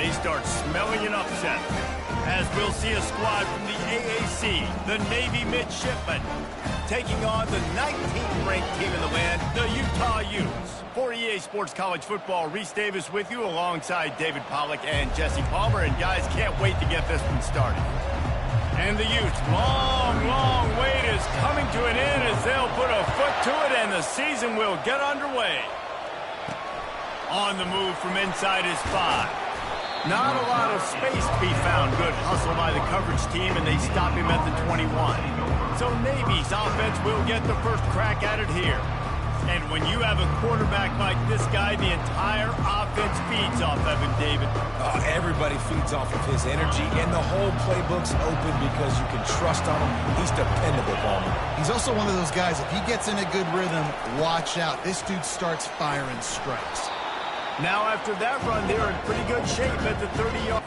they start smelling an upset, as we'll see a squad from the AAC, the Navy Midshipmen, taking on the 19th ranked team in the land, the Utah Utes. For EA Sports College Football, Reese Davis with you alongside David Pollack and Jesse Palmer. And guys, can't wait to get this one started. And the Utes' long wait is coming to an end as they'll put a foot to it and the season will get underway. On the move from inside is 5. Not a lot of space to be found. Good hustle by the coverage team, and they stop him at the 21. So Navy's offense will get the first crack at it here. And when you have a quarterback like this guy, the entire offense feeds off of him, David. Everybody feeds off of his energy, and the whole playbook's open because you can trust on him. He's dependable, Palmer. He's also one of those guys, if he gets in a good rhythm, watch out. This dude starts firing strikes. Now after that run, they're in pretty good shape at the 30-yard.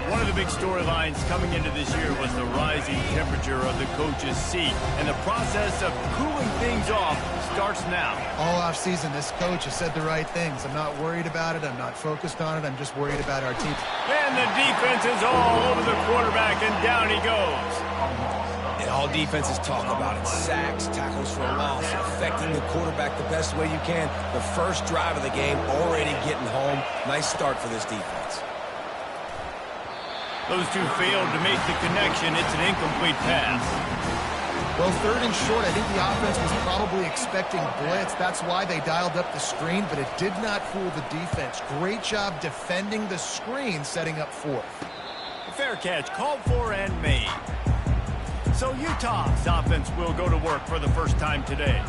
One of the big storylines coming into this year was the rising temperature of the coach's seat, and the process of cooling things off starts now. All offseason, this coach has said the right things. I'm not worried about it. I'm not focused on it. I'm just worried about our team. And the defense is all over the quarterback, and down he goes. And all defenses talk about it. Sacks, tackles for a loss, affecting the quarterback the best way you can. The first drive of the game, already getting home. Nice start for this defense. Those two failed to make the connection. It's an incomplete pass. Well, 3rd and short, I think the offense was probably expecting blitz. That's why they dialed up the screen, but it did not fool the defense. Great job defending the screen, setting up 4th. A fair catch called for and made. So Utah's offense will go to work for the first time today.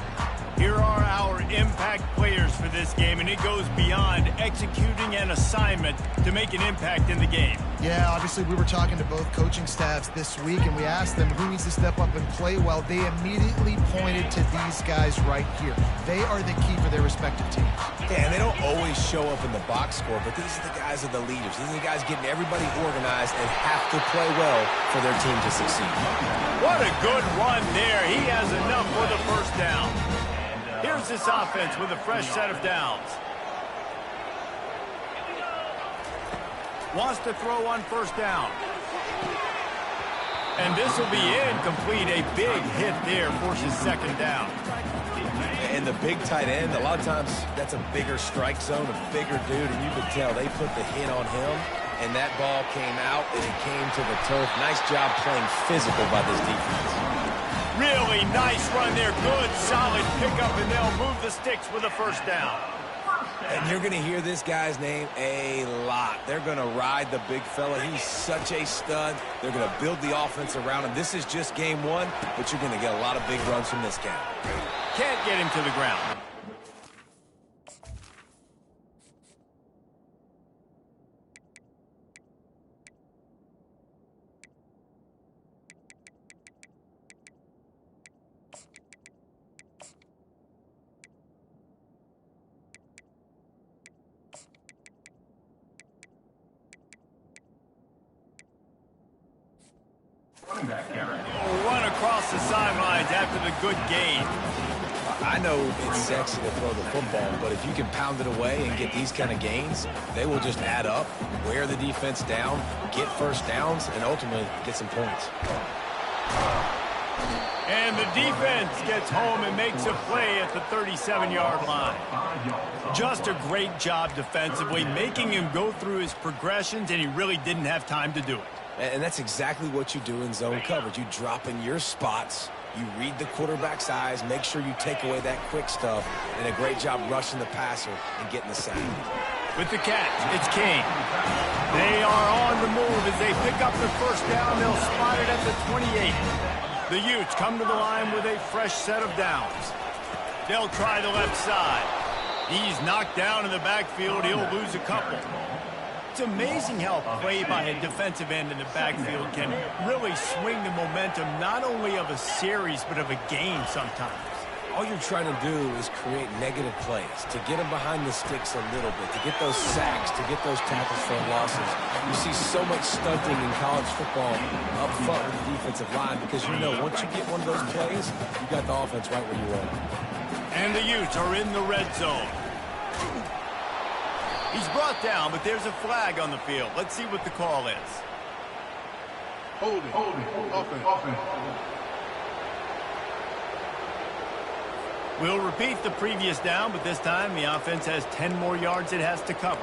Here are our impact players for this game, and it goes beyond executing an assignment to make an impact in the game. Yeah, obviously we were talking to both coaching staffs this week, and we asked them who needs to step up and play well. They immediately pointed to these guys right here. They are the key for their respective teams. Yeah, and they don't always show up in the box score, but these are the guys that are the leaders. These are the guys getting everybody organized and have to play well for their team to succeed. What a good run there. He has enough for the first down. Here's this offense with a fresh set of downs. Wants to throw on first down. And this will be incomplete. A big hit there forces 2nd down. And the big tight end, a lot of times that's a bigger strike zone, a bigger dude, and you could tell they put the hit on him, and that ball came out, and it came to the turf. Nice job playing physical by this defense. Really nice run there. Good, solid pickup, and they'll move the sticks with a first down. And you're going to hear this guy's name a lot. They're going to ride the big fella. He's such a stud. They're going to build the offense around him. This is just game 1, but you're going to get a lot of big runs from this guy. Can't get him to the ground. Run across the sidelines after the good gain. I know it's sexy to throw the football, but if you can pound it away and get these kind of gains, they will just add up, wear the defense down, get first downs, and ultimately get some points. And the defense gets home and makes a play at the 37-yard line. Just a great job defensively, making him go through his progressions, and he really didn't have time to do it. And that's exactly what you do in zone coverage. You drop in your spots, you read the quarterback's eyes, make sure you take away that quick stuff, and a great job rushing the passer and getting the sack. With the catch, it's King. They are on the move as they pick up the first down. They'll spot it at the 28. The Utes come to the line with a fresh set of downs. They'll try the left side. He's knocked down in the backfield. He'll lose a couple. It's amazing how play by a defensive end in the backfield can really swing the momentum not only of a series but of a game sometimes. All you're trying to do is create negative plays, to get them behind the sticks a little bit, to get those sacks, to get those tackles for losses. You see so much stunting in college football up front with the defensive line because you know once you get one of those plays, you got the offense right where you want it. And the Utes are in the red zone. He's brought down, but there's a flag on the field. Let's see what the call is. Holding, offense. We'll repeat the previous down, but this time the offense has 10 more yards it has to cover.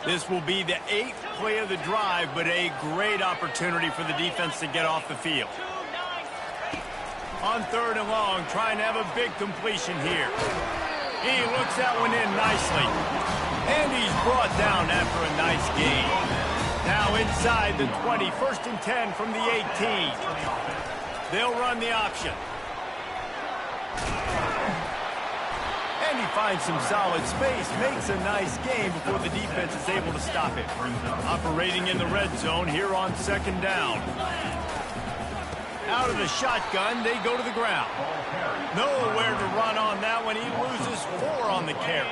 This will be the 8th play of the drive, but a great opportunity for the defense to get off the field. On 3rd and long, trying to have a big completion here. He looks that one in nicely. And he's brought down after a nice gain. Now inside the 20, 1st and 10 from the 18. They'll run the option. And he finds some solid space, makes a nice game before the defense is able to stop it. Operating in the red zone here on 2nd down. Out of the shotgun, they go to the ground. Nowhere to run on that one. He loses 4 on the carry.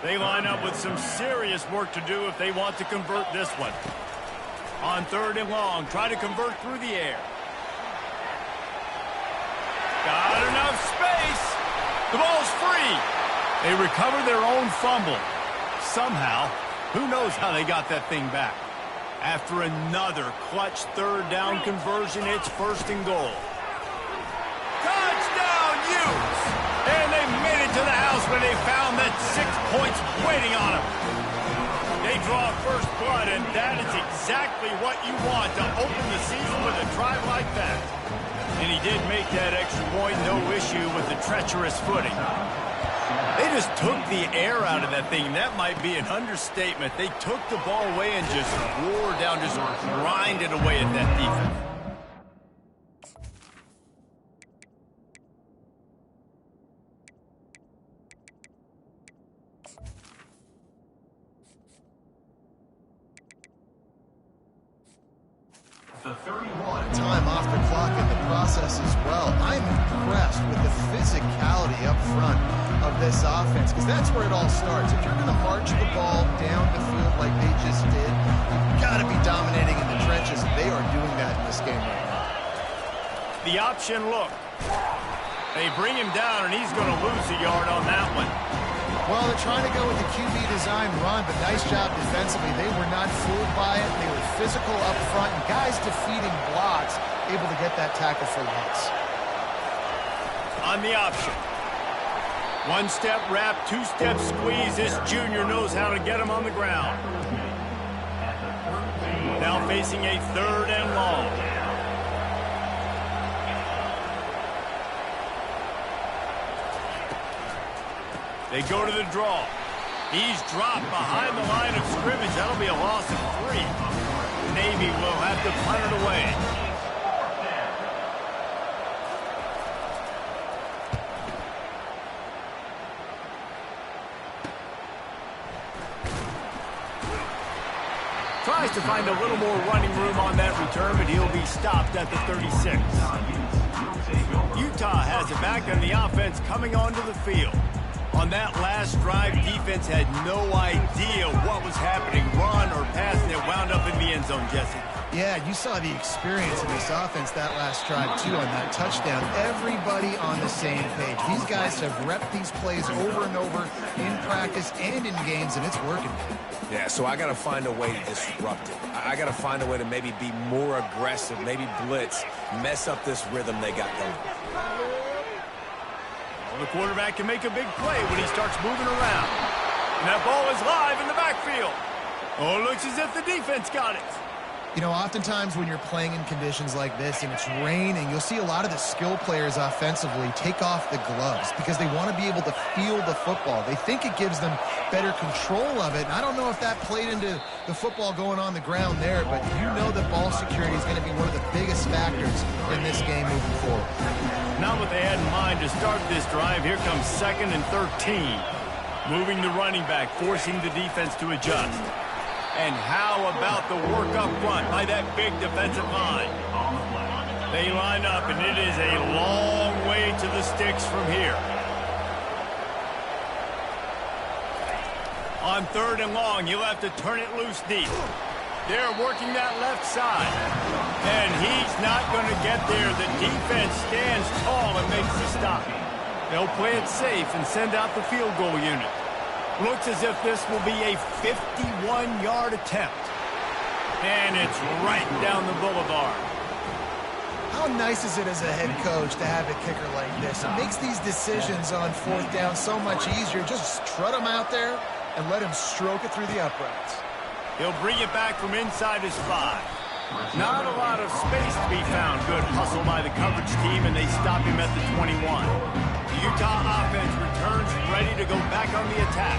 They line up with some serious work to do if they want to convert this one. On 3rd and long, try to convert through the air. Got enough space. The ball's free. They recover their own fumble. Somehow, who knows how they got that thing back. After another clutch 3rd down conversion, it's 1st and goal. Touchdown, Utes! And they made it to the house where they found that 6 points waiting on them. They draw first blood, and that is exactly what you want to open the season with a drive like that. And he did make that extra point, no issue with the treacherous footing. They just took the air out of that thing. That might be an understatement. They took the ball away and just wore down, just grinded away at that defense. The 31. Time off the clock in the process as well. I'm impressed with the physicality up front of this offense because that's where it all starts. If you're going to march the ball down the field like they just did, you've got to be dominating in the trenches, and they are doing that in this game right now. The option look. They bring him down, and he's going to lose a yard on that one. Well, they're trying to go with the QB design run, but nice job defensively. They were not fooled by it. They were physical up front, and guys defeating blocks, able to get that tackle for loss. On the option. 1-step wrap, 2-step squeeze. This junior knows how to get him on the ground. Now facing a 3rd and long. They go to the draw. He's dropped behind the line of scrimmage. That'll be a loss of 3. Navy will have to punt it away. Tries to find a little more running room on that return, but he'll be stopped at the 36. Utah has it back on the offense coming onto the field. On that last drive, defense had no idea what was happening, run or pass, and it wound up in the end zone, Jesse. Yeah, you saw the experience in this offense that last drive, too, on that touchdown. Everybody on the same page. These guys have repped these plays over and over in practice and in games, and it's working. Yeah, so I got to find a way to disrupt it. I got to find a way to maybe be more aggressive, maybe blitz, mess up this rhythm they got going. Well, the quarterback can make a big play when he starts moving around. And that ball is live in the backfield. Oh, it looks as if the defense got it. You know, oftentimes when you're playing in conditions like this and it's raining, you'll see a lot of the skill players offensively take off the gloves because they want to be able to feel the football. They think it gives them better control of it. And I don't know if that played into the football going on the ground there, but you know that ball security is going to be one of the biggest factors in this game moving forward. Not what they had in mind to start this drive. Here comes 2nd and 13. Moving the running back, forcing the defense to adjust. And how about the work up front by that big defensive line? They line up, and it is a long way to the sticks from here. On 3rd and long, you'll have to turn it loose deep. They're working that left side. And he's not going to get there. The defense stands tall and makes the stop. They'll play it safe and send out the field goal unit. Looks as if this will be a 51-yard attempt. And it's right down the boulevard. How nice is it as a head coach to have a kicker like this? It makes these decisions on 4th down so much easier. Just trot him out there and let him stroke it through the uprights. He'll bring it back from inside his 5. Not a lot of space to be found. Good hustle by the coverage team, and they stop him at the 21. The Utah offense returns ready to go back on the attack.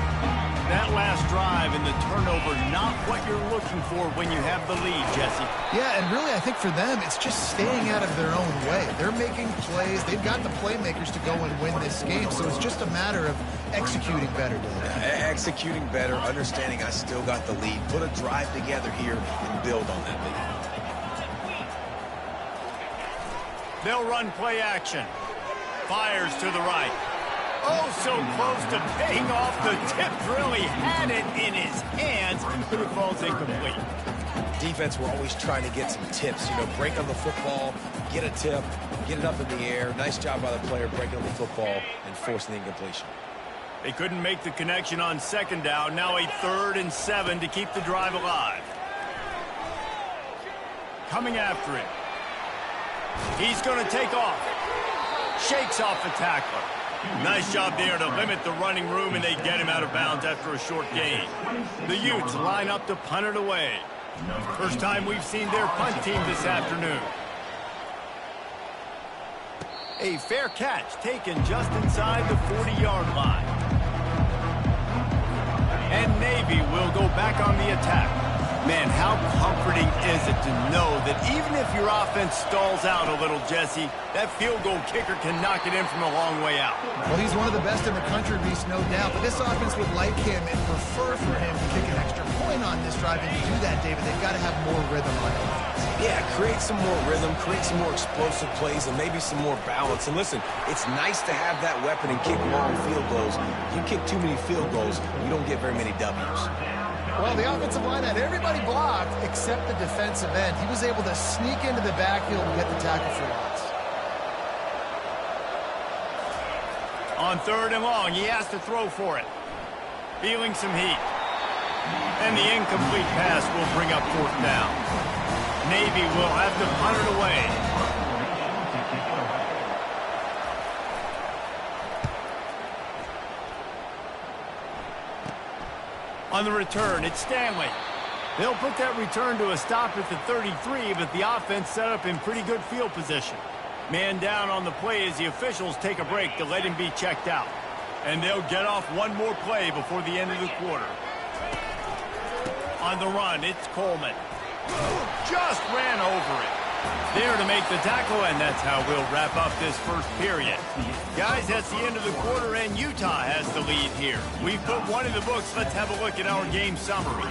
That last drive and the turnover, not what you're looking for when you have the lead, Jesse. Yeah, and really I think for them, it's just staying out of their own way. They're making plays. They've got the playmakers to go and win this game, so it's just a matter of executing better. Executing better, understanding I still got the lead. Put a drive together here and build on that lead. They'll run play action. Fires to the right. Oh, so close to paying off. The tip really had it in his hands, but it falls incomplete. Defense, we're always trying to get some tips. You know, break on the football, get a tip, get it up in the air. Nice job by the player breaking on the football and forcing the incompletion. They couldn't make the connection on 2nd down. Now a 3rd and 7 to keep the drive alive. Coming after it. He's going to take off. Shakes off the tackler. Nice job there to limit the running room, and they get him out of bounds after a short gain. The Utes line up to punt it away. First time we've seen their punt team this afternoon. A fair catch taken just inside the 40-yard line. And Navy will go back on the attack. Man, how comforting is it to know that even if your offense stalls out a little, Jesse, that field goal kicker can knock it in from a long way out. Well, he's one of the best in the country, Reese, no doubt. But this offense would like him and prefer for him to kick an extra point on this drive. And to do that, David, they've got to have more rhythm on offense. Yeah, create some more rhythm, create some more explosive plays, and maybe some more balance. And listen, it's nice to have that weapon and kick long field goals. You kick too many field goals, you don't get very many W's. Well, the offensive line had everybody blocked except the defensive end. He was able to sneak into the backfield and get the tackle for loss. On 3rd and long, he has to throw for it. Feeling some heat. And the incomplete pass will bring up 4th down. Navy will have to punt it away. On the return, it's Stanley. They'll put that return to a stop at the 33, but the offense set up in pretty good field position. Man down on the play as the officials take a break to let him be checked out. And they'll get off one more play before the end of the quarter. On the run, it's Coleman. Just ran over it. There to make the tackle, and that's how we'll wrap up this first period. Guys, that's the end of the quarter, and Utah has the lead here. We've put one in the books. Let's have a look at our game summary.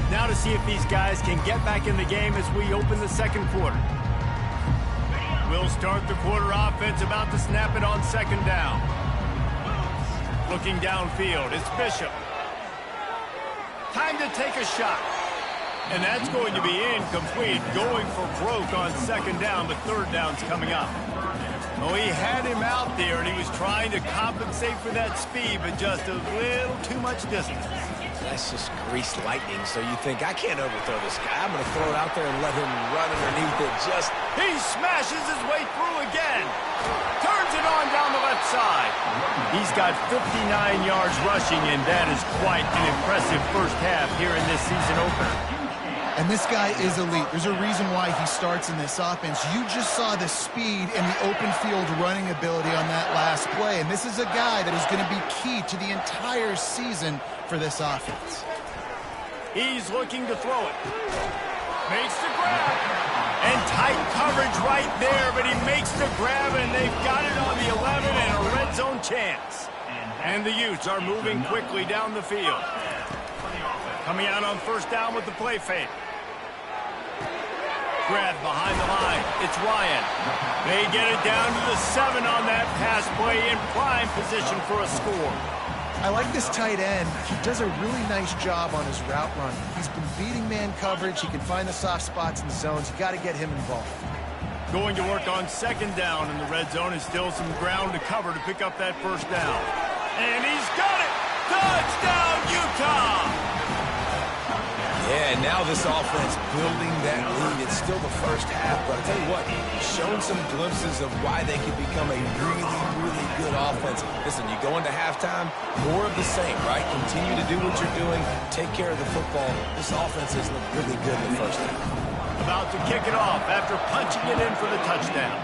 Now to see if these guys can get back in the game as we open the second quarter. We'll start the quarter offense about to snap it on 2nd down. Looking downfield, it's Bishop. Time to take a shot. And that's going to be incomplete. Going for broke on second down, but third down's coming up. Oh, he had him out there, and he was trying to compensate for that speed, but just a little too much distance. That's just greased lightning, so you think, I can't overthrow this guy. I'm going to throw it out there and let him run underneath it. He smashes his way through again. Turns it on down the left side. He's got 59 yards rushing, and that is quite an impressive first half here in this season opener. And this guy is elite. There's a reason why he starts in this offense. You just saw the speed and the open field running ability on that last play. And this is a guy that is going to be key to the entire season for this offense. He's looking to throw it. Makes the grab. And tight coverage right there, but he makes the grab, and they've got it on the 11 and a red zone chance. And the Utes are moving quickly down the field. Coming out on first down with the play fake. Grab behind the line. It's Ryan. They get it down to the 7 on that pass play in prime position for a score. I like this tight end. He does a really nice job on his route run. He's been beating man coverage. He can find the soft spots in the zones. You got to get him involved. Going to work on second down, and the red zone is still some ground to cover to pick up that first down. And he's got it! Touchdown, Utah! Yeah, now this offense building that lead. It's still the first half, but I'll tell you what, shown some glimpses of why they could become a really, really good offense. Listen, you go into halftime, more of the same, right? Continue to do what you're doing, take care of the football. This offense has looked really good in the first half. About to kick it off after punching it in for the touchdown.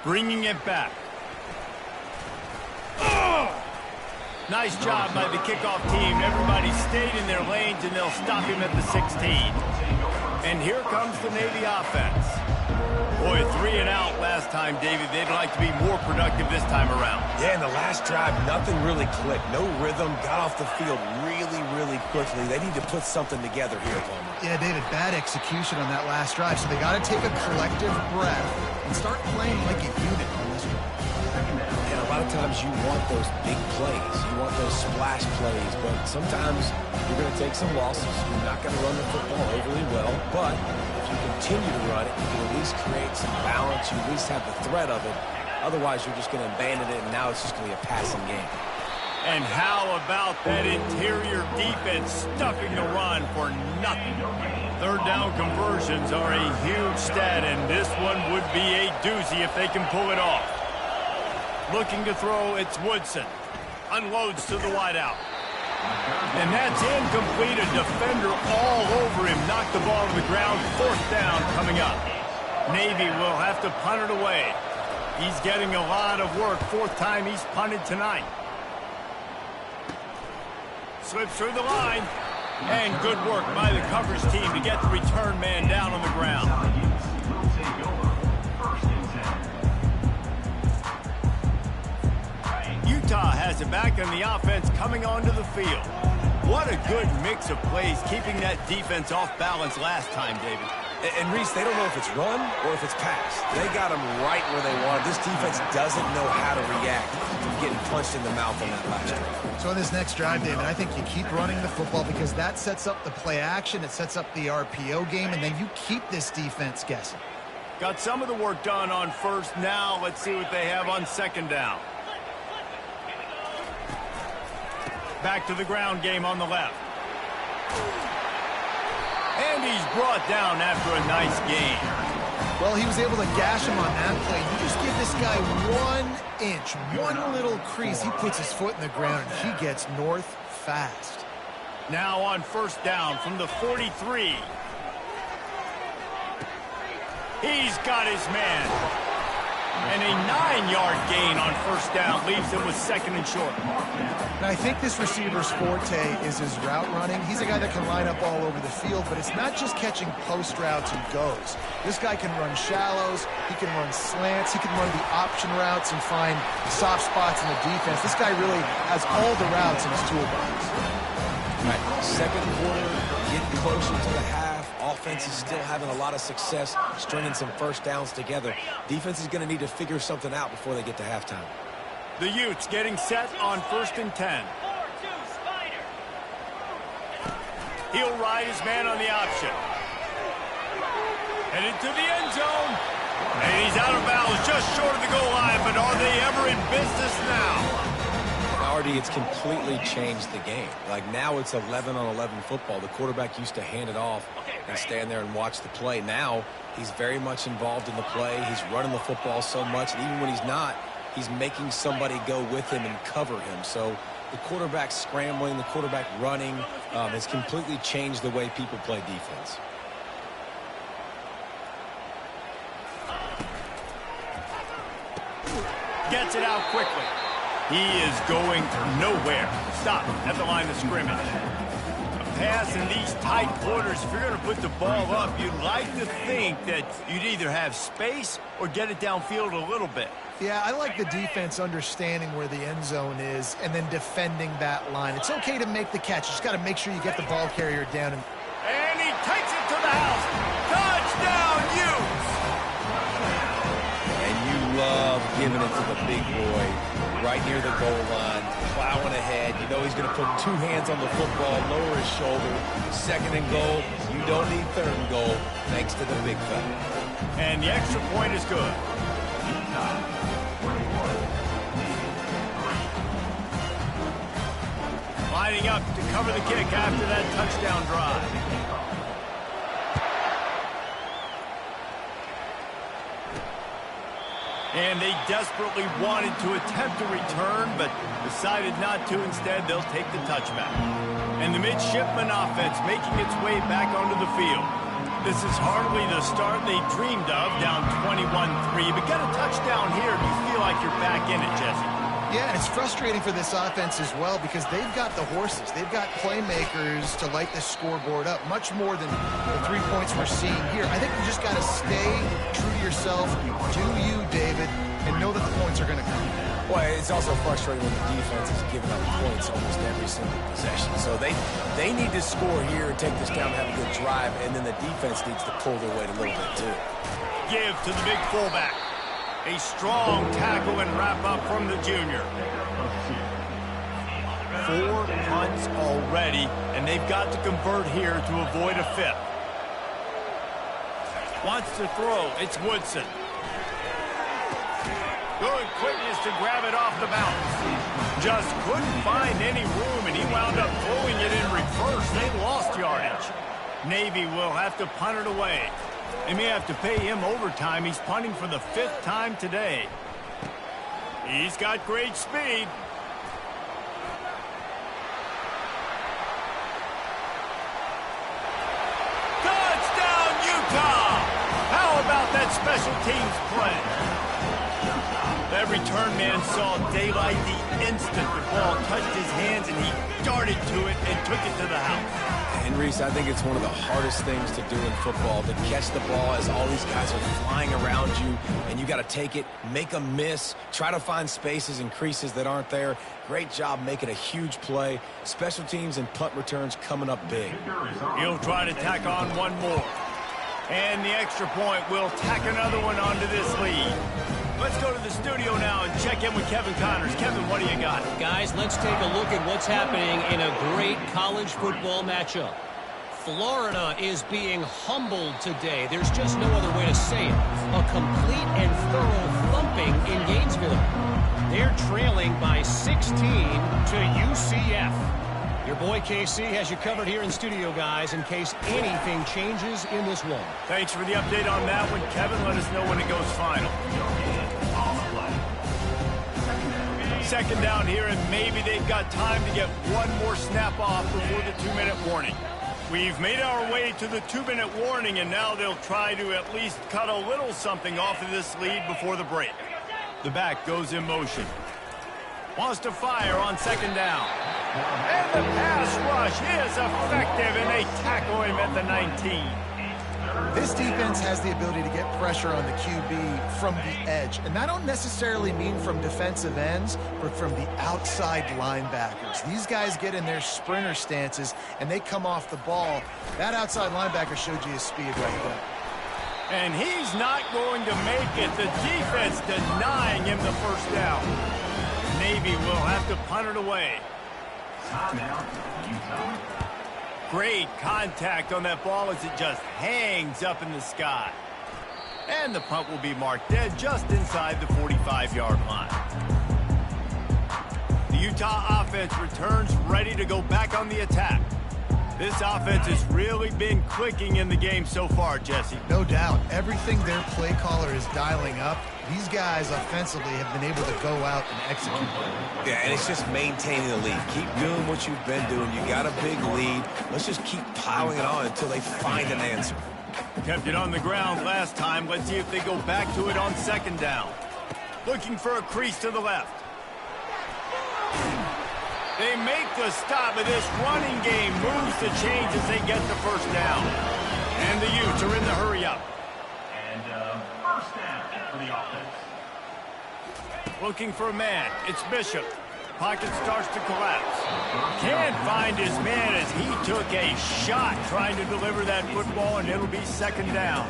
Bringing it back. Nice job by the kickoff team. Everybody stayed in their lanes, and they'll stop him at the 16. And here comes the Navy offense. Boy, 3 and out last time, David. They'd like to be more productive this time around. Yeah, in the last drive, nothing really clicked. No rhythm, got off the field really, really quickly. They need to put something together here, Palmer. Yeah, David, bad execution on that last drive. So they got to take a collective breath and start playing like a unit on this one. And a lot of times you want those big plays. You want those splash plays, but sometimes you're going to take some losses. You're not going to run the football overly well, but if you continue to run it, you can at least create some balance. You at least have the threat of it. Otherwise, you're just going to abandon it, and now it's just going to be a passing game. And how about that interior defense stuffing the run for nothing? Third down conversions are a huge stat, and this one would be a doozy if they can pull it off. Looking to throw, it's Woodson. Unloads to the wideout. And that's incomplete. A defender all over him. Knocked the ball to the ground. Fourth down coming up. Navy will have to punt it away. He's getting a lot of work. Fourth time he's punted tonight. Slips through the line. And good work by the coverage team to get the return man down on the ground. Utah has it back on the offense coming onto the field. What a good mix of plays, keeping that defense off balance last time, David. And Reese, they don't know if it's run or if it's pass. They got them right where they want. This defense doesn't know how to react to getting punched in the mouth on that last drive. So on this next drive, David, I think you keep running the football because that sets up the play action, it sets up the RPO game, and then you keep this defense guessing. Got some of the work done on first. Now let's see what they have on second down. Back to the ground game on the left. And he's brought down after a nice gain. Well, he was able to gash him on that play. You just give this guy 1 inch, one little crease. He puts his foot in the ground, and he gets north fast. Now on first down from the 43. He's got his man. And a 9-yard gain on first down leaves him with second and short. And I think this receiver's forte is his route running. He's a guy that can line up all over the field, but it's not just catching post routes and goes. This guy can run shallows, he can run slants, he can run the option routes and find soft spots in the defense. This guy really has all the routes in his toolbox. All right, second quarter, getting closer to the half. Offense is still having a lot of success stringing some first downs together. Defense is going to need to figure something out before they get to halftime. The Utes getting set on 1st and 10. He'll ride his man on the option. Headed to the end zone. And he's out of bounds just short of the goal line, but are they ever in business now? Already, it's completely changed the game. Like, now it's 11-on-11 football. The quarterback used to hand it off and stand there and watch the play. Now, he's very much involved in the play. He's running the football so much, and even when he's not, he's making somebody go with him and cover him. So the quarterback scrambling, the quarterback running has completely changed the way people play defense. Gets it out quickly. He is going nowhere. Stop at the line of scrimmage. A pass in these tight quarters, if you're going to put the ball up, you'd like to think that you'd either have space or get it downfield a little bit. Yeah, I like the defense understanding where the end zone is and then defending that line. It's okay to make the catch. You just got to make sure you get the ball carrier down. And he takes it to the house. Touchdown, Utes! And you love giving it to the big boy right near the goal line, plowing ahead. You know he's going to put two hands on the football, lower his shoulder. Second and goal. You don't need third and goal, thanks to the big fella. And the extra point is good. Lining up to cover the kick after that touchdown drive. And they desperately wanted to attempt a return, but decided not to. Instead, they'll take the touchback. And the midshipman offense making its way back onto the field. This is hardly the start they dreamed of, down 21-3. But get a touchdown here, and you feel like you're back in it, Jesse. Yeah, and it's frustrating for this offense as well because they've got the horses. They've got playmakers to light this scoreboard up, much more than the 3 points we're seeing here. I think you just got to stay true to yourself, do you, David, and know that the points are going to come. Well, it's also frustrating when the defense is giving up points almost every single possession. So they need to score here and take this down and have a good drive, and then the defense needs to pull their weight a little bit too. Give to the big fullback. A strong tackle and wrap-up from the junior. 4 punts already, and they've got to convert here to avoid a fifth. Wants to throw. It's Woodson. Good quickness to grab it off the bounce. Just couldn't find any room, and he wound up throwing it in reverse. They lost yardage. Navy will have to punt it away. They may have to pay him overtime. He's punting for the 5th time today. He's got great speed. Touchdown, Utah! How about that special teams play? That return man saw daylight the instant the ball touched his hands, and he darted to it and took it to the house. And Reese, I think it's one of the hardest things to do in football, to catch the ball as all these guys are flying around you, and you got to take it, make a miss, try to find spaces and creases that aren't there. Great job making a huge play. Special teams and punt returns coming up big. He'll try to tack on one more. And the extra point will tack another one onto this lead. Let's go to the studio now and check in with Kevin Connors. Kevin, what do you got? Guys, let's take a look at what's happening in a great college football matchup. Florida is being humbled today. There's just no other way to say it. A complete and thorough thumping in Gainesville. They're trailing by 16 to UCF. Your boy KC has you covered here in studio, guys, in case anything changes in this one. Thanks for the update on that one, Kevin. Let us know when it goes final. Second down here, and maybe they've got time to get one more snap off before the 2-minute warning. We've made our way to the 2-minute warning, and now they'll try to at least cut a little something off of this lead before the break. The back goes in motion. Wants to fire on second down. And the pass rush is effective, and they tackle him at the 19. This defense has the ability to get pressure on the QB from the edge. And that don't necessarily mean from defensive ends, but from the outside linebackers. These guys get in their sprinter stances, and they come off the ball. That outside linebacker showed you his speed right there. And he's not going to make it. The defense denying him the first down. Navy will have to punt it away. Great contact on that ball as it just hangs up in the sky. And the punt will be marked dead just inside the 45-yard line. The Utah offense returns ready to go back on the attack. This offense has really been clicking in the game so far, Jesse. No doubt. Everything their play caller is dialing up, these guys offensively have been able to go out and execute. Yeah, and it's just maintaining the lead. Keep doing what you've been doing. You got a big lead. Let's just keep piling it on until they find an answer. Kept it on the ground last time. Let's see if they go back to it on second down. Looking for a crease to the left. They make the stop, but this running game moves the chains as they get the first down. And the Utes are in the hurry-up. And first down for the offense. Looking for a man. It's Bishop. Pocket starts to collapse. Can't find his man as he took a shot trying to deliver that football, and it'll be second down.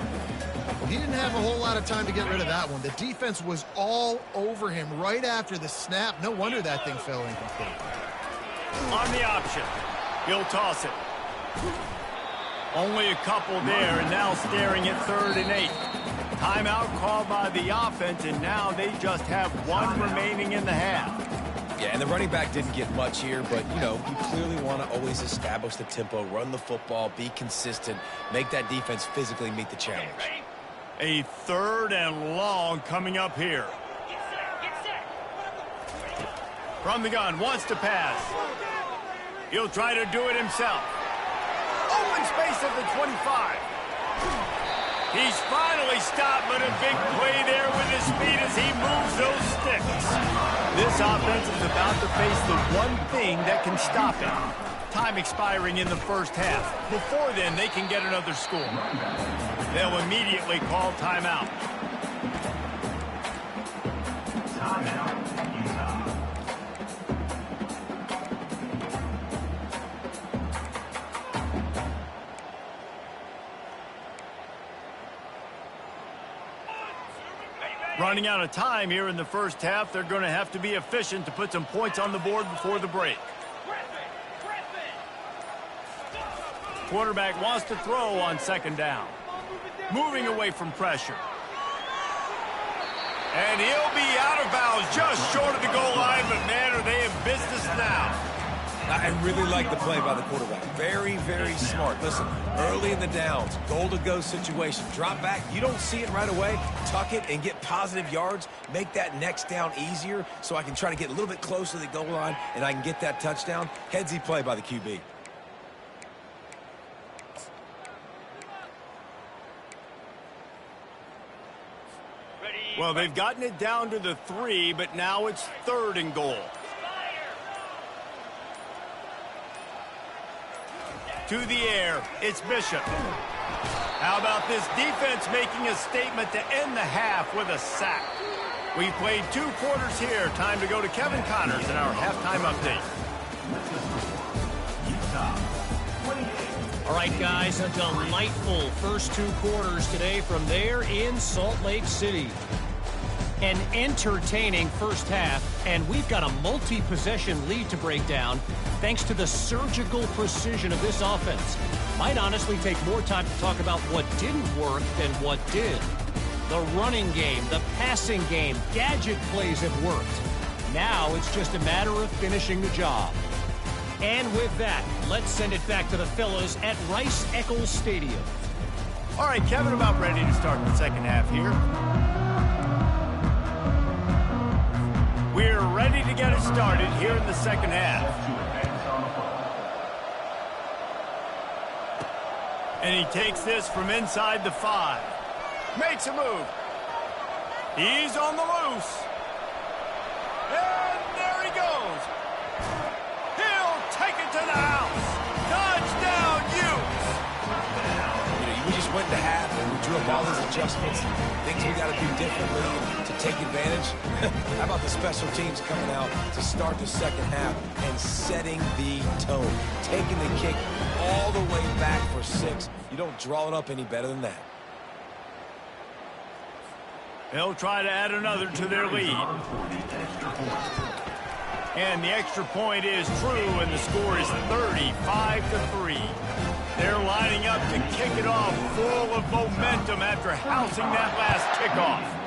Well, he didn't have a whole lot of time to get rid of that one. The defense was all over him right after the snap. No wonder that thing fell incomplete. On the option. He'll toss it. Only a couple there, and now staring at 3rd and 8. Timeout called by the offense, and now they just have one remaining in the half. Yeah, and the running back didn't get much here, but, you know, you clearly want to always establish the tempo, run the football, be consistent, make that defense physically meet the challenge. A 3rd and long coming up here. From the gun, wants to pass. He'll try to do it himself. Open space at the 25. He's finally stopped, but a big play there with his speed as he moves those sticks. This offense is about to face the one thing that can stop it. Time expiring in the first half. Before then, they can get another score. They'll immediately call timeout. Timeout, Utah. Running out of time here in the first half, they're going to have to be efficient to put some points on the board before the break. Quarterback wants to throw on second down. Moving away from pressure. And he'll be out of bounds just short of the goal line, but man, are they in business now. I really like the play by the quarterback. Very, very smart. Listen, early in the downs, goal-to-go situation. Drop back. You don't see it right away. Tuck it and get positive yards. Make that next down easier so I can try to get a little bit closer to the goal line and I can get that touchdown. Headsy play by the QB. Well, they've gotten it down to the 3, but now it's 3rd and goal. To the air, it's Bishop. How about this defense making a statement to end the half with a sack? We've played 2 quarters here. Time to go to Kevin Connors in our halftime update. All right, guys, a delightful first 2 quarters today from there in Salt Lake City. An entertaining first half, and we've got a multi-possession lead to break down thanks to the surgical precision of this offense. Might honestly take more time to talk about what didn't work than what did. The running game, the passing game, gadget plays have worked. Now it's just a matter of finishing the job. And with that, let's send it back to the fellas at Rice-Eccles Stadium. All right, Kevin, about ready to start the second half here. We're ready to get it started here in the second half. And he takes this from inside the 5. Makes a move. He's on the loose. And there he goes. He'll take it to the house. Touchdown, Utes. We just went to half and we drew up all these adjustments, things we got to do differently to take advantage. How about the special teams coming out to start the second half and setting the tone, taking the kick all the way back for 6. You don't draw it up any better than that. They'll try to add another to their lead. And the extra point is true, and the score is 35-3. They're lining up to kick it off full of momentum after housing that last kickoff.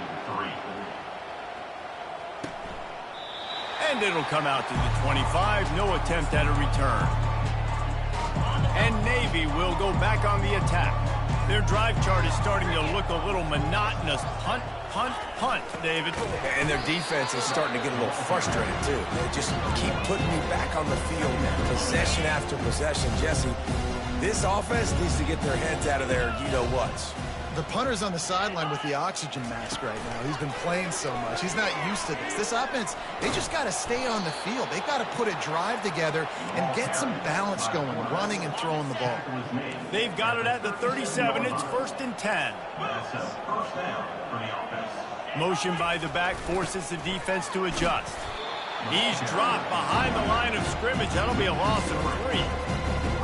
And it'll come out to the 25. No attempt at a return. And Navy will go back on the attack. Their drive chart is starting to look a little monotonous. Punt, punt, punt, David. And their defense is starting to get a little frustrated, too. They just keep putting me back on the field, possession after possession. Jesse, this offense needs to get their heads out of their you-know-whats. The punter's on the sideline with the oxygen mask right now. He's been playing so much. He's not used to this. This offense, they just got to stay on the field. They've got to put a drive together and get some balance going, running and throwing the ball. They've got it at the 37. It's 1st and 10. Motion by the back forces the defense to adjust. He's dropped behind the line of scrimmage. That'll be a loss of 3.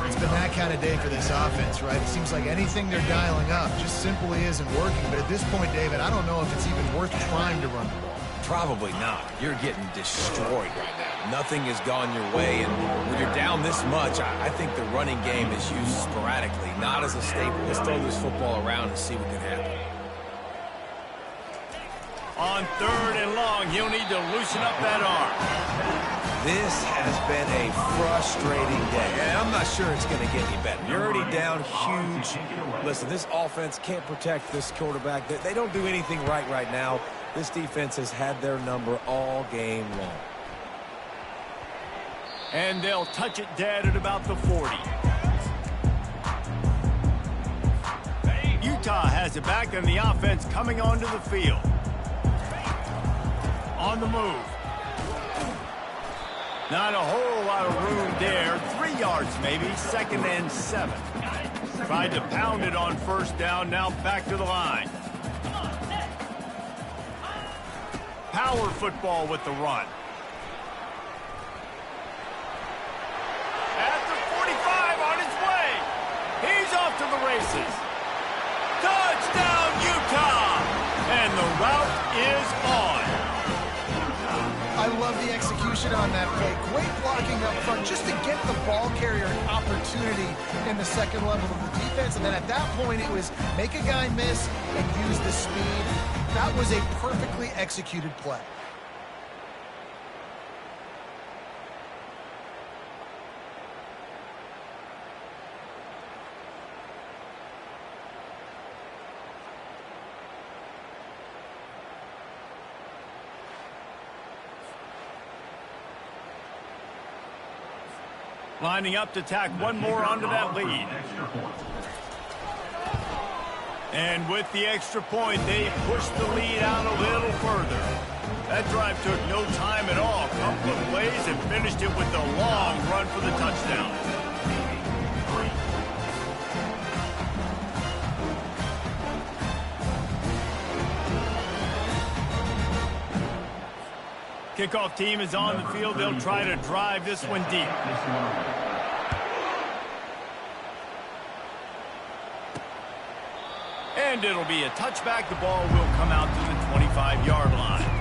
It's been that kind of day for this offense, right? It seems like anything they're dialing up just simply isn't working. But at this point, David, I don't know if it's even worth trying to run the ball. Probably not. You're getting destroyed right now. Nothing has gone your way, and when you're down this much, I think the running game is used sporadically, not as a staple. Let's throw this football around and see what can happen. On 3rd and long, he'll need to loosen up that arm. This has been a frustrating day, and I'm not sure it's going to get any better. You're already down huge. Listen, this offense can't protect this quarterback. They don't do anything right now. This defense has had their number all game long. And they'll touch it dead at about the 40. Utah has it back, and the offense coming onto the field. On the move. Not a whole lot of room there. 3 yards maybe. 2nd and 7. Tried to pound it on 1st down. Now back to the line. Power football with the run. At the 45 on his way. He's off to the races. Touchdown, Utah! And the route is on. I love the execution on that play. Great blocking up front just to get the ball carrier an opportunity in the second level of the defense. And then at that point, it was make a guy miss and use the speed. That was a perfectly executed play. Lining up to tack one more onto that lead. And with the extra point, they pushed the lead out a little further. That drive took no time at all. Couple of plays and finished it with a long run for the touchdown. Kickoff team is on the field. They'll try to drive this one deep. And it'll be a touchback. The ball will come out to the 25-yard line.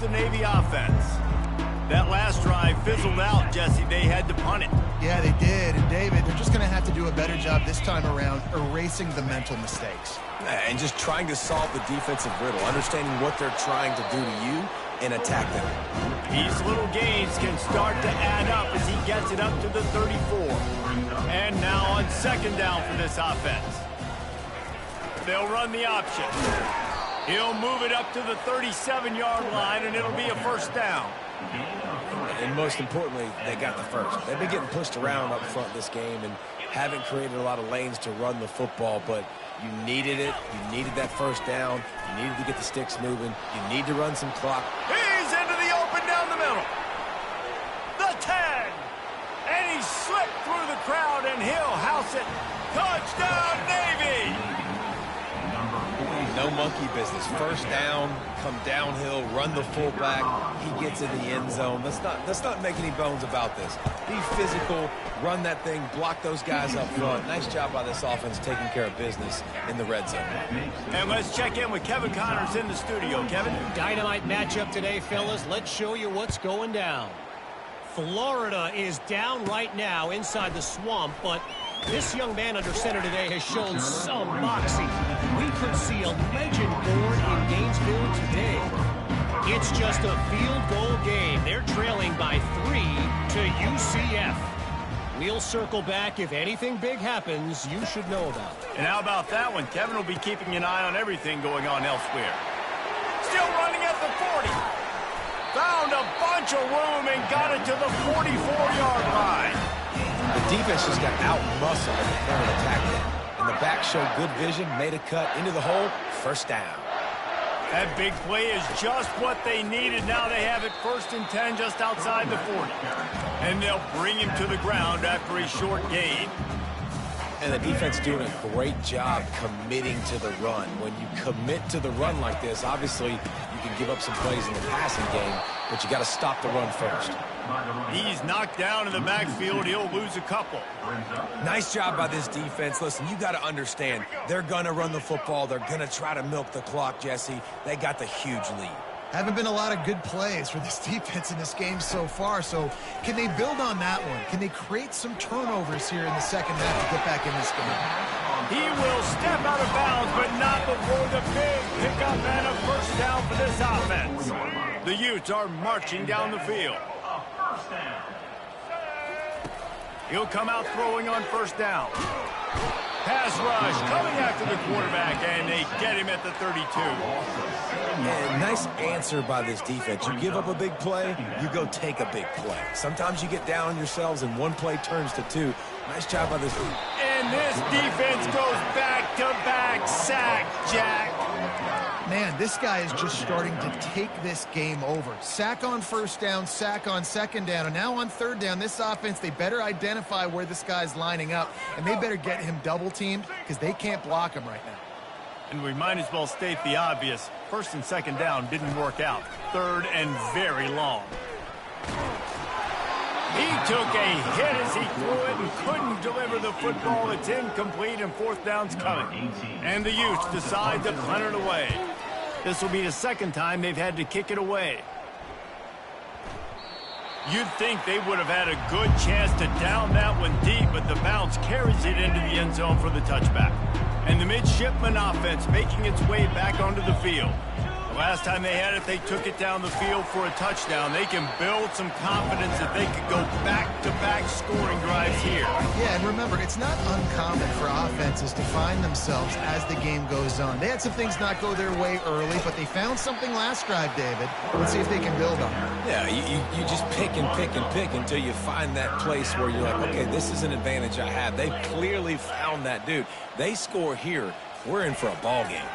the Navy offense. That last drive fizzled out, Jesse. They had to punt it. Yeah, they did. And David, they're just going to have to do a better job this time around erasing the mental mistakes. And just trying to solve the defensive riddle, understanding what they're trying to do to you and attack them. These little gains can start to add up as he gets it up to the 34. And now on second down for this offense. They'll run the option. He'll move it up to the 37-yard line, and it'll be a first down. And most importantly, they got the first. They've been getting pushed around up front this game and haven't created a lot of lanes to run the football, but you needed it. You needed that first down. You needed to get the sticks moving. You need to run some clock. He's into the open down the middle. The 10. And he slipped through the crowd, and he'll house it. Touchdown, Navy! No monkey business. First down, come downhill, run the fullback. He gets in the end zone. Let's not make any bones about this. Be physical, run that thing, block those guys up front. Nice job by this offense taking care of business in the red zone. And let's check in with Kevin Connors in the studio. Kevin? Dynamite matchup today, fellas. Let's show you what's going down. Florida is down right now inside the swamp, but this young man under center today has shown some moxie. We could see a legend born in Gainesville today. It's just a field goal game. They're trailing by 3 to UCF. We'll circle back. If anything big happens, you should know about it. And how about that one? Kevin will be keeping an eye on everything going on elsewhere. Still running at the 40. Found a bunch of room and got it to the 44-yard line. The defense just got out-muscled in the front of the tackle. And the back showed good vision, made a cut into the hole, first down. That big play is just what they needed. Now they have it 1st and 10 just outside the 40. And they'll bring him to the ground after a short gain. And the defense doing a great job committing to the run. When you commit to the run like this, obviously you can give up some plays in the passing game, but you got to stop the run first. He's knocked down in the backfield. He'll lose a couple. Nice job by this defense. Listen, you got to understand, they're going to run the football. They're going to try to milk the clock, Jesse. They got the huge lead. Haven't been a lot of good plays for this defense in this game so far, so can they build on that one? Can they create some turnovers here in the second half to get back in this game? He will step out of bounds, but not before the big pickup and a first down for this offense. The Utes are marching down the field. He'll come out throwing on first down. Pass rush coming after the quarterback, and they get him at the 32. And nice answer by this defense. You give up a big play, you go take a big play. Sometimes you get down on yourselves and one play turns to 2. Nice job by this defense. And this defense goes back-to-back sack, Jack. Man, this guy is just starting to take this game over. Sack on first down, sack on second down, and now on third down, this offense, they better identify where this guy's lining up, and they better get him double-teamed because they can't block him right now. And we might as well state the obvious. First and second down didn't work out. Third and very long. He took a hit as he threw it and couldn't deliver the football. It's incomplete and fourth down's coming. And the Utes decide to punt it away. This will be the second time they've had to kick it away. You'd think they would have had a good chance to down that one deep, but the bounce carries it into the end zone for the touchback. And the midshipman offense making its way back onto the field. The last time they had it, they took it down the field for a touchdown. They can build some confidence that they could go back-to-back scoring drives here. Yeah, and remember, it's not uncommon for offenses to find themselves as the game goes on. They had some things not go their way early, but they found something last drive, David. Let's see if they can build on it. Yeah, you just pick and pick and pick until you find that place where you're like, okay, this is an advantage I have. They've clearly found that, dude. They score here, we're in for a ball game.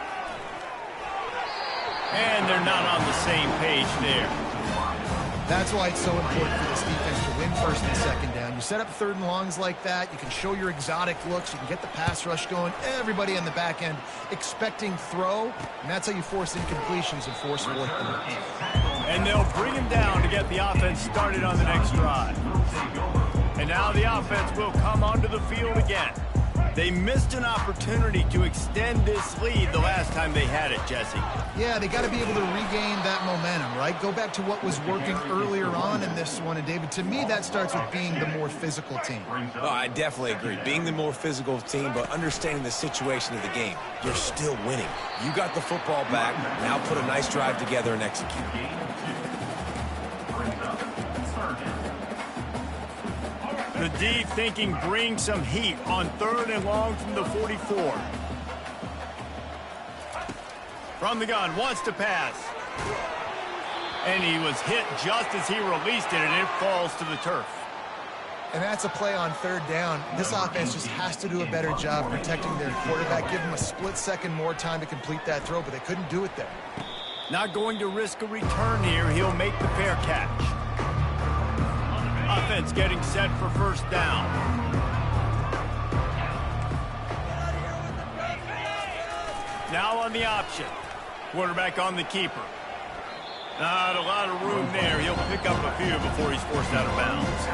And they're not on the same page there. That's why it's so important for this defense to win first and second down. You set up third and longs like that, you can show your exotic looks, you can get the pass rush going, everybody on the back end expecting throw, and that's how you force incompletions and force fourth downs. And they'll bring him down to get the offense started on the next drive. And now the offense will come onto the field again. They missed an opportunity to extend this lead the last time they had it, Jesse. Yeah, they got to be able to regain that momentum, right? Go back to what was working earlier on in this one. And, David, to me, that starts with being the more physical team. Oh, I definitely agree. Being the more physical team, but understanding the situation of the game. You're still winning. You got the football back. Now put a nice drive together and execute. The D thinking bring some heat on 3rd and long from the 44. From the gun, wants to pass. And he was hit just as he released it, and it falls to the turf. And that's a play on 3rd down. This offense just has to do a better job protecting their quarterback. Give him a split second more time to complete that throw, but they couldn't do it there. Not going to risk a return here. He'll make the fair catch. Offense getting set for 1st down. Now on the option. Quarterback on the keeper. Not a lot of room there. He'll pick up a few before he's forced out of bounds.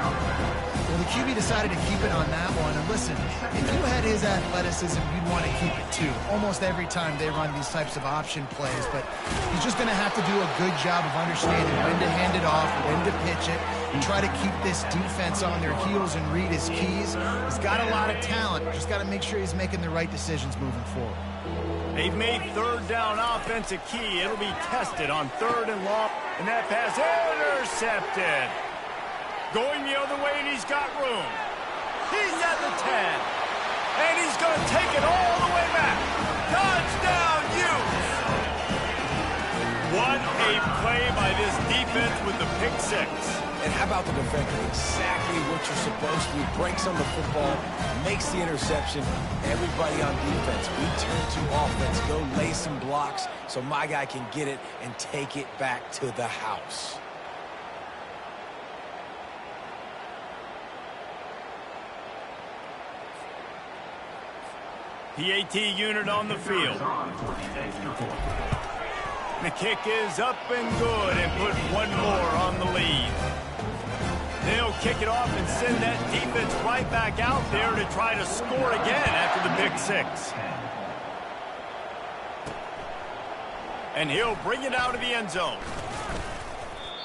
Well, the QB decided to keep it on that one. And listen, if you had his athleticism, you'd want to keep it too. Almost every time they run these types of option plays. But he's just going to have to do a good job of understanding when to hand it off, when to pitch it, and try to keep this defense on their heels and read his keys. He's got a lot of talent. Just got to make sure he's making the right decisions moving forward. They've made 3rd down offense a key. It'll be tested on 3rd and long. And that pass intercepted. Going the other way, and he's got room. He's at the 10. And he's going to take it all the way back. Touchdown, Utes! What a play by this defense with the pick 6. And how about the defender? Exactly what you're supposed to do. Breaks on the football, makes the interception. Everybody on defense, we turn to offense. Go lay some blocks so my guy can get it and take it back to the house. PAT unit on the field. The kick is up and good and put one more on the lead. They'll kick it off and send that defense right back out there to try to score again after the pick 6. And he'll bring it out of the end zone.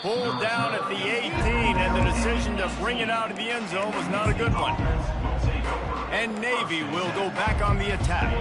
Pulled down at the 18, and the decision to bring it out of the end zone was not a good one. And Navy will go back on the attack.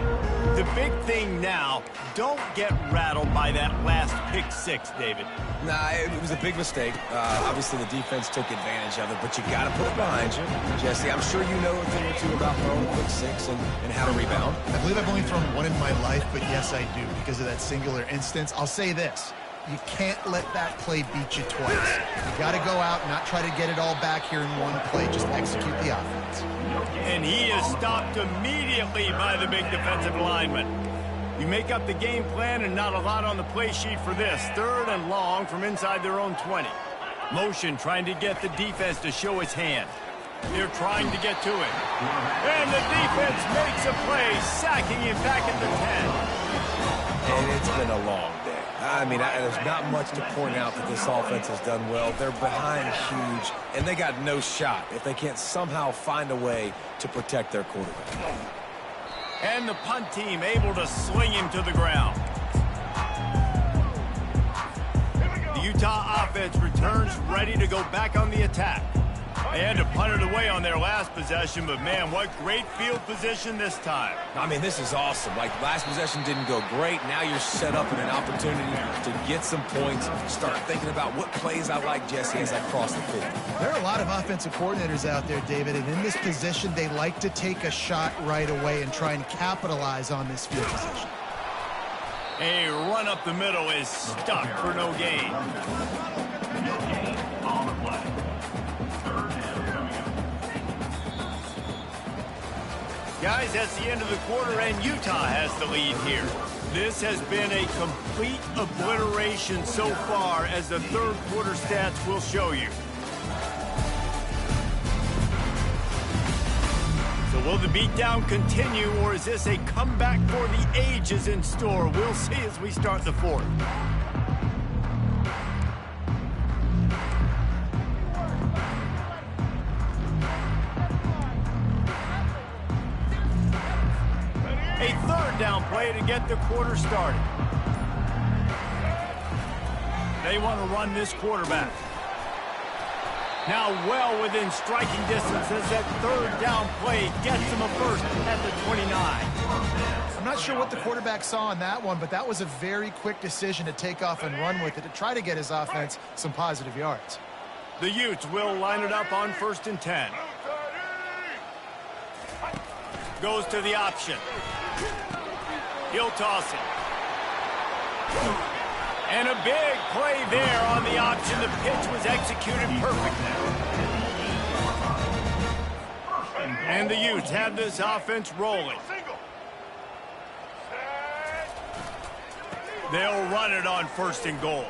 The big thing now, don't get rattled by that last pick 6, David. Nah, it was a big mistake. Obviously, the defense took advantage of it, but you got to put it behind you. Jesse, I'm sure you know a thing or two about throwing a pick 6 and how to rebound. I believe I've only thrown one in my life, but yes, I do, because of that singular instance. I'll say this. You can't let that play beat you twice. You got to go out and not try to get it all back here in one play. Just execute the offense. And he is stopped immediately by the big defensive lineman. You make up the game plan and not a lot on the play sheet for this. 3rd and long from inside their own 20. Motion trying to get the defense to show its hand. They're trying to get to it. And the defense makes a play, sacking him back at the 10. And it's been a long day. I mean, there's not much to point out that this offense has done well. They're behind huge, and they got no shot if they can't somehow find a way to protect their quarterback. And the punt team able to sling him to the ground. The Utah offense returns ready to go back on the attack. They had to punt it away on their last possession, but man, what great field position this time. I mean, this is awesome. Like, last possession didn't go great. Now you're set up in an opportunity to get some points, start thinking about what plays I like, Jesse, as I cross the field. There are a lot of offensive coordinators out there, David, and in this position, they like to take a shot right away and try and capitalize on this field position. A run up the middle is stuck for no gain. Guys, that's the end of the quarter, and Utah has the lead here. This has been a complete obliteration so far, as the third quarter stats will show you. So will the beatdown continue, or is this a comeback for the ages in store? We'll see as we start the fourth. third down play to get the quarter started. They want to run this quarterback. Now well within striking distance as that third down play gets him a first at the 29. I'm not sure what the quarterback saw on that one, but that was a very quick decision to take off and run with it to try to get his offense some positive yards. The Utes will line it up on 1st and 10. Goes to the option. He'll toss it. And a big play there on the option. The pitch was executed perfectly. And the Utes have this offense rolling. They'll run it on 1st and goal.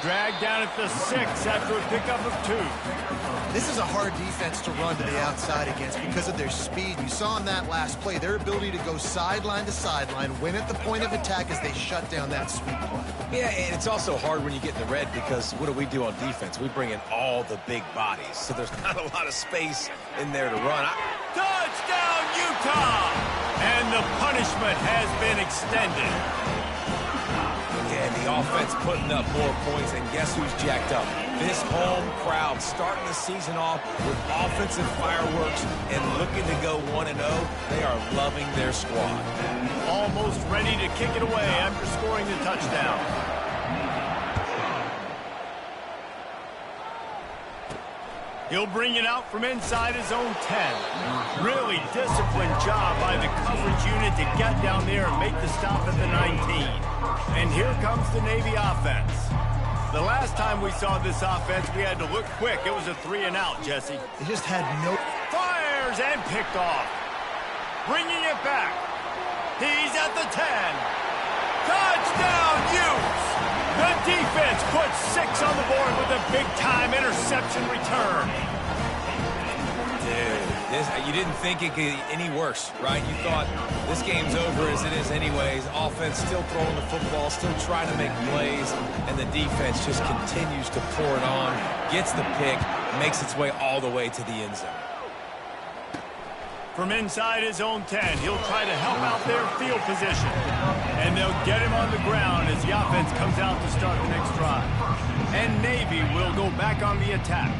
Dragged down at the 6 after a pickup of 2. This is a hard defense to run to the outside against because of their speed. You saw in that last play their ability to go sideline to sideline, win at the point of attack as they shut down that sweep play. Yeah, and it's also hard when you get in the red because what do we do on defense? We bring in all the big bodies, so there's not a lot of space in there to run. Touchdown, Utah! And the punishment has been extended. And the offense putting up more points, and guess who's jacked up? This home crowd starting the season off with offensive fireworks and looking to go 1-0. They are loving their squad. Almost ready to kick it away after scoring the touchdown. He'll bring it out from inside his own 10. Really disciplined job by the coverage unit to get down there and make the stop at the 19. And here comes the Navy offense. The last time we saw this offense, we had to look quick. It was a 3-and-out, Jesse. They just had no... Fires and picked off. Bringing it back. He's at the 10. Touchdown, Utes! The defense puts 6 on the board with a big-time interception return. Dude, you didn't think it could get any worse, right? You thought this game's over as it is anyways. Offense still throwing the football, still trying to make plays, and the defense just continues to pour it on, gets the pick, makes its way all the way to the end zone. From inside his own 10, he'll try to help out their field position. And they'll get him on the ground as the offense comes out to start the next drive. And Navy will go back on the attack.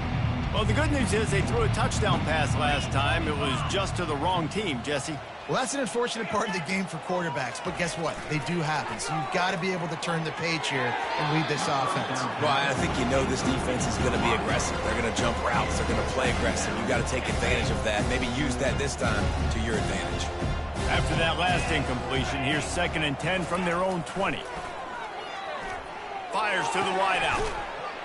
Well, the good news is they threw a touchdown pass last time. It was just to the wrong team, Jesse. Well, that's an unfortunate part of the game for quarterbacks, but guess what? They do happen. So you've got to be able to turn the page here and lead this offense. Well, I think you know this defense is going to be aggressive. They're going to jump routes. They're going to play aggressive. You've got to take advantage of that. Maybe use that this time to your advantage. After that last incompletion, here's 2nd and 10 from their own 20. Fires to the wideout.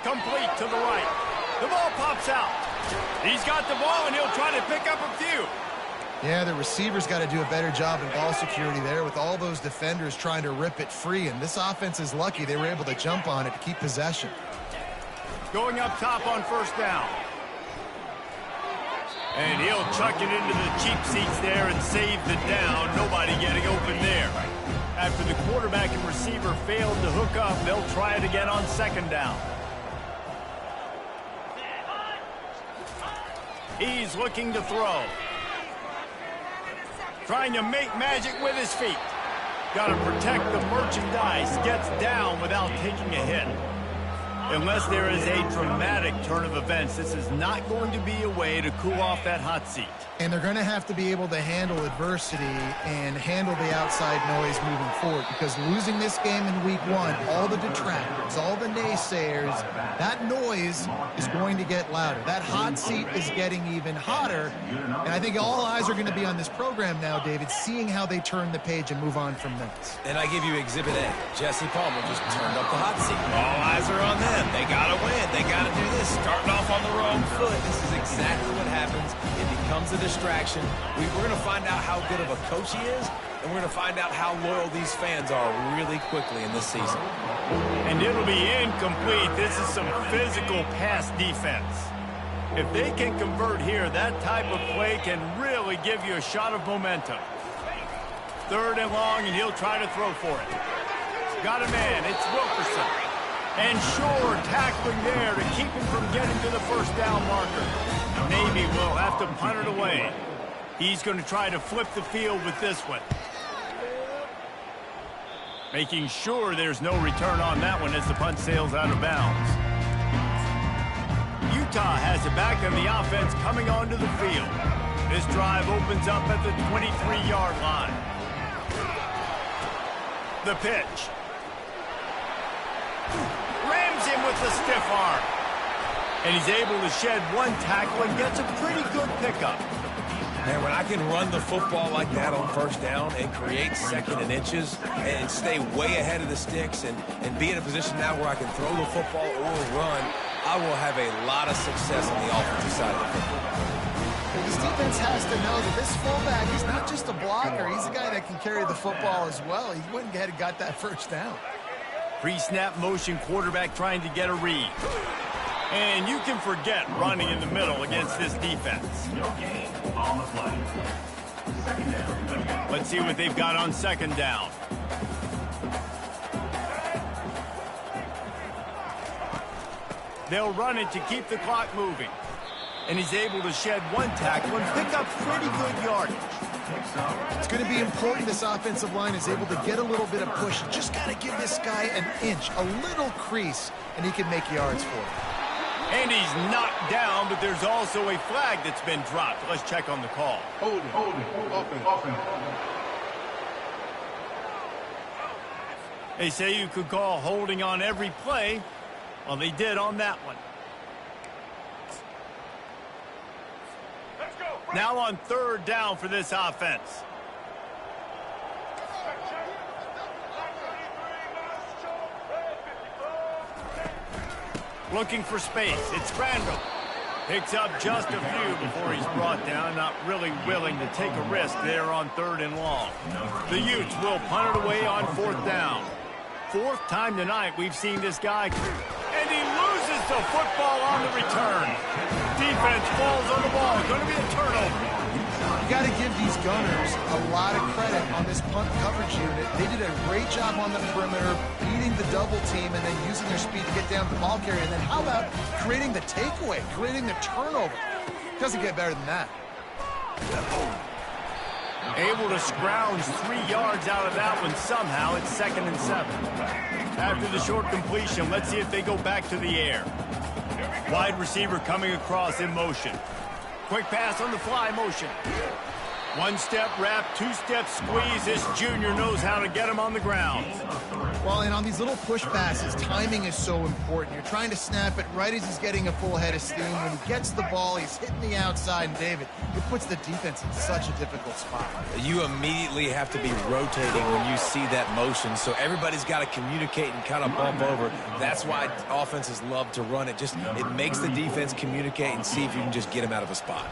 Complete to the right. The ball pops out. He's got the ball, and he'll try to pick up a few. Yeah, the receivers got to do a better job in ball security there with all those defenders trying to rip it free, and this offense is lucky they were able to jump on it to keep possession. Going up top on 1st down. And he'll chuck it into the cheap seats there and save the down. Nobody getting open there. After the quarterback and receiver failed to hook up, they'll try it again on 2nd down. He's looking to throw. Trying to make magic with his feet. Got to protect the merchandise. Gets down without taking a hit. Unless there is a dramatic turn of events, this is not going to be a way to cool off that hot seat. And they're going to have to be able to handle adversity and handle the outside noise moving forward, because losing this game in week 1, all the detractors, all the naysayers, that noise is going to get louder. That hot seat is getting even hotter. And I think all eyes are going to be on this program now, David, seeing how they turn the page and move on from this. And I give you Exhibit A. Jesse Palmer just turned up the hot seat. All eyes are on them. They got to win. They got to do this. Starting off on the wrong foot. This is exactly what happens. It becomes a distraction. We're going to find out how good of a coach he is, and we're going to find out how loyal these fans are really quickly in this season. And it'll be incomplete. This is some physical pass defense. If they can convert here, that type of play can really give you a shot of momentum. 3rd and long, and he'll try to throw for it. Got a man. It's Wilkerson. And Shore tackling there to keep him from getting to the 1st down marker. Navy will have to punt it away. He's going to try to flip the field with this one. Making sure there's no return on that one as the punt sails out of bounds. Utah has it back and the offense coming onto the field. This drive opens up at the 23-yard line. The pitch. Rams him with the stiff arm. And he's able to shed one tackle and gets a pretty good pickup. Man, when I can run the football like that on first down and create second and inches and stay way ahead of the sticks and be in a position now where I can throw the football or run, I will have a lot of success on the offensive side of the football. This defense has to know that this fullback is not just a blocker. He's a guy that can carry the football as well. He went ahead and got that first down. Pre-snap motion quarterback trying to get a read. And you can forget running in the middle against this defense. No gain on the play. Second down. Let's see what they've got on second down. They'll run it to keep the clock moving. And he's able to shed one tackle and pick up pretty good yardage. It's going to be important this offensive line is able to get a little bit of push. You just got to give this guy an inch, a little crease, and he can make yards for it. And he's knocked down, but there's also a flag that's been dropped. Let's check on the call. Hold it, offense. They say you could call holding on every play. Well, they did on that one. Now on third down for this offense. Looking for space. It's Randall. Picks up just a few before he's brought down. Not really willing to take a risk there on third and long. The Utes will punt it away on fourth down. Fourth time tonight we've seen this guy. And he loses the football on the return. Defense falls on the ball. Going to be a turnover. You got to give these gunners a lot of credit on this punt coverage unit. They did a great job on the perimeter, beating the double team and then using their speed to get down to the ball carrier. And then how about creating the takeaway, creating the turnover? Doesn't get better than that. Able to scrounge 3 yards out of that one somehow. It's 2nd and 7. After the short completion, let's see if they go back to the air. Wide receiver coming across in motion. Quick pass on the fly motion. One step wrap, 2 step squeeze. This junior knows how to get him on the ground. Well, and on these little push passes, timing is so important. You're trying to snap it right as he's getting a full head of steam. When he gets the ball, he's hitting the outside. And, David, it puts the defense in such a difficult spot. You immediately have to be rotating when you see that motion, so everybody's got to communicate and kind of bump over. That's why offenses love to run it. It makes the defense communicate and see if you can just get him out of a spot.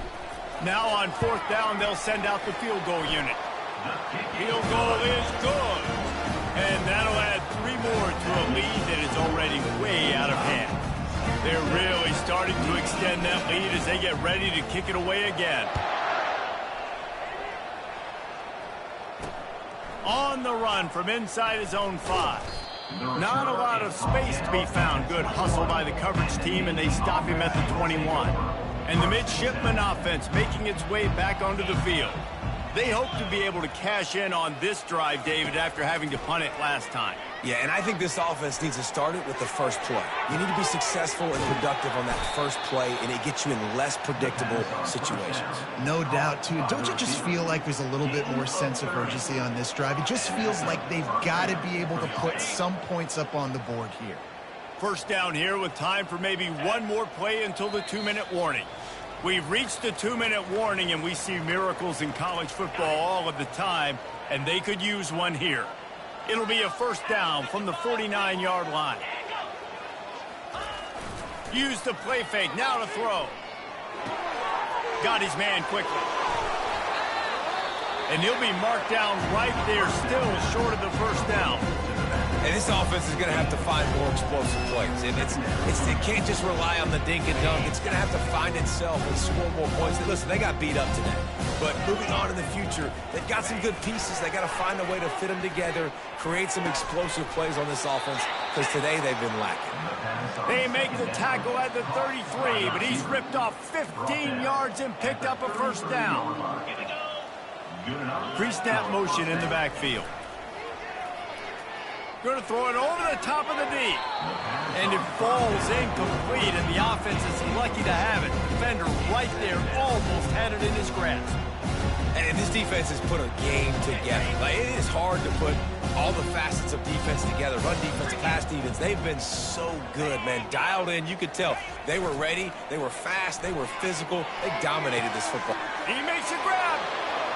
Now on fourth down, they'll send out the field goal unit. Field goal is good. And that'll add 3 more to a lead that is already way out of hand. They're really starting to extend that lead as they get ready to kick it away again. On the run from inside his own 5. Not a lot of space to be found. Good hustle by the coverage team, and they stop him at the 21. And the midshipman offense making its way back onto the field. They hope to be able to cash in on this drive, David, after having to punt it last time. Yeah, and I think this offense needs to start it with the first play. You need to be successful and productive on that first play, and it gets you in less predictable situations. No doubt, too. Don't you just feel like there's a little bit more sense of urgency on this drive? It just feels like they've got to be able to put some points up on the board here. First down here with time for maybe one more play until the 2-minute warning. We've reached the 2-minute warning, and we see miracles in college football all of the time, and they could use one here. It'll be a first down from the 49-yard line. Use the play fake, now to throw. Got his man quickly. And he'll be marked down right there, still short of the first down. And this offense is going to have to find more explosive plays. And it can't just rely on the dink and dunk. It's going to have to find itself and score more points. And listen, they got beat up today. But moving on in the future, they've got some good pieces. They got to find a way to fit them together, create some explosive plays on this offense, because today they've been lacking. They make the tackle at the 33, but he's ripped off 15 yards and picked up a first down. Pre-snap motion in the backfield. Going to throw it over the top of the D. And it falls incomplete, and the offense is lucky to have it. Defender right there almost had it in his grasp. And this defense has put a game together. Like, it is hard to put all the facets of defense together. Run defense, pass defense. They've been so good, man. Dialed in. You could tell they were ready. They were fast. They were physical. They dominated this football. He makes a grab.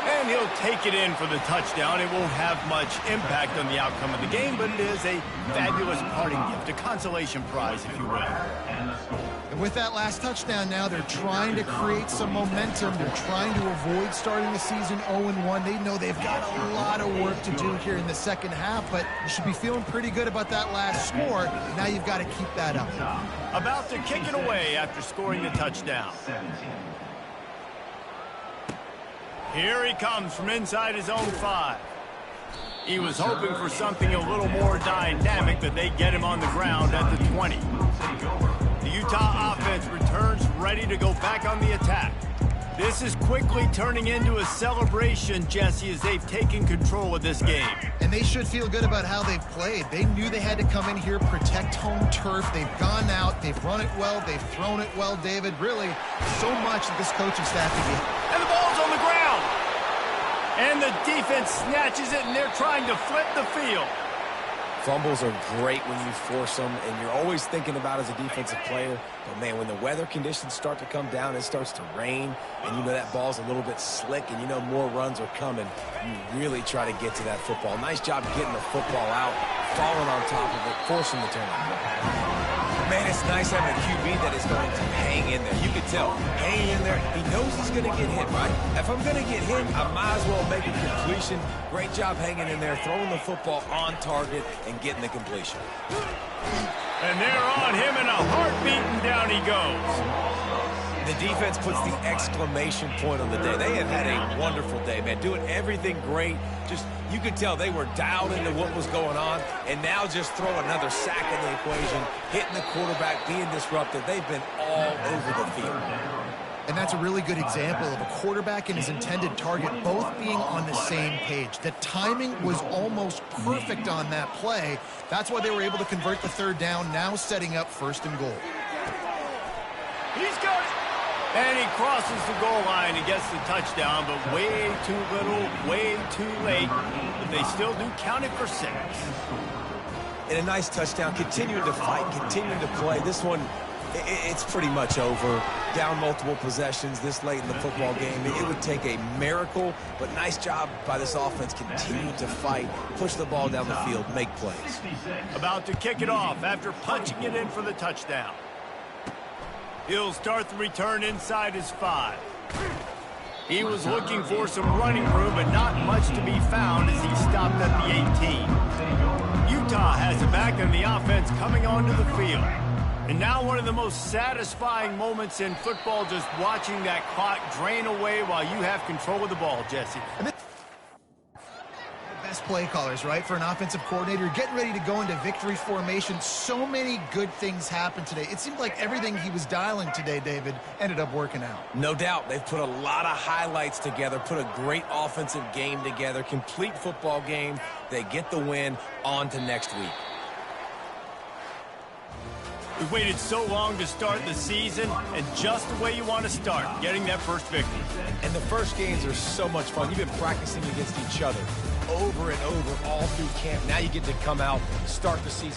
And he'll take it in for the touchdown. It won't have much impact on the outcome of the game, but it is a fabulous parting gift, a consolation prize, if you will. And with that last touchdown now, they're trying to create some momentum. They're trying to avoid starting the season 0-1. They know they've got a lot of work to do here in the second half, but you should be feeling pretty good about that last score. Now you've got to keep that up. About to kick it away after scoring the touchdown. Here he comes from inside his own 5. He was hoping for something a little more dynamic, but they get him on the ground at the 20. The Utah offense returns ready to go back on the attack. This is quickly turning into a celebration, Jesse, as they've taken control of this game. And they should feel good about how they've played. They knew they had to come in here, protect home turf. They've gone out, they've run it well, they've thrown it well, David. Really, so much that this coaching staff can get. And the ball's on the ground. And the defense snatches it, and they're trying to flip the field. Fumbles are great when you force them, and you're always thinking about as a defensive player. But, man, when the weather conditions start to come down, it starts to rain, and you know that ball's a little bit slick, and you know more runs are coming. You really try to get to that football. Nice job getting the football out, falling on top of it, forcing the turnover. Man, it's nice having a QB that is going to hang in there. You can tell, hanging in there, he knows he's going to get hit, right? If I'm going to get hit, I might as well make a completion. Great job hanging in there, throwing the football on target and getting the completion. And they're on him in a heartbeat, and down he goes. The defense puts the exclamation point on the day. They have had a wonderful day, man. Doing everything great. Just, you could tell they were dialed into what was going on, and now just throw another sack in the equation, hitting the quarterback, being disruptive. They've been all over the field. And that's a really good example of a quarterback and his intended target both being on the same page. The timing was almost perfect on that play. That's why they were able to convert the third down, now setting up 1st and goal. He's got it. And he crosses the goal line and gets the touchdown, but way too little, way too late. But they still do count it for 6. And a nice touchdown, continuing to fight, continuing to play. This one, it's pretty much over. Down multiple possessions this late in the football game. It would take a miracle, but nice job by this offense. Continue to fight, push the ball down the field, make plays. About to kick it off after punching it in for the touchdown. He'll start the return inside his 5. He was looking for some running room, but not much to be found as he stopped at the 18. Utah has it back in the offense coming onto the field. And now one of the most satisfying moments in football, just watching that clock drain away while you have control of the ball, Jesse. Best play callers, right, for an offensive coordinator, getting ready to go into victory formation. So many good things happened today. It seemed like everything he was dialing today, David, ended up working out. No doubt. They've put a lot of highlights together, put a great offensive game together, complete football game. They get the win. On to next week. We've waited so long to start the season, and just the way you want to start, getting that first victory. And the first games are so much fun. You've been practicing against each other over and over all through camp. Now you get to come out, start the season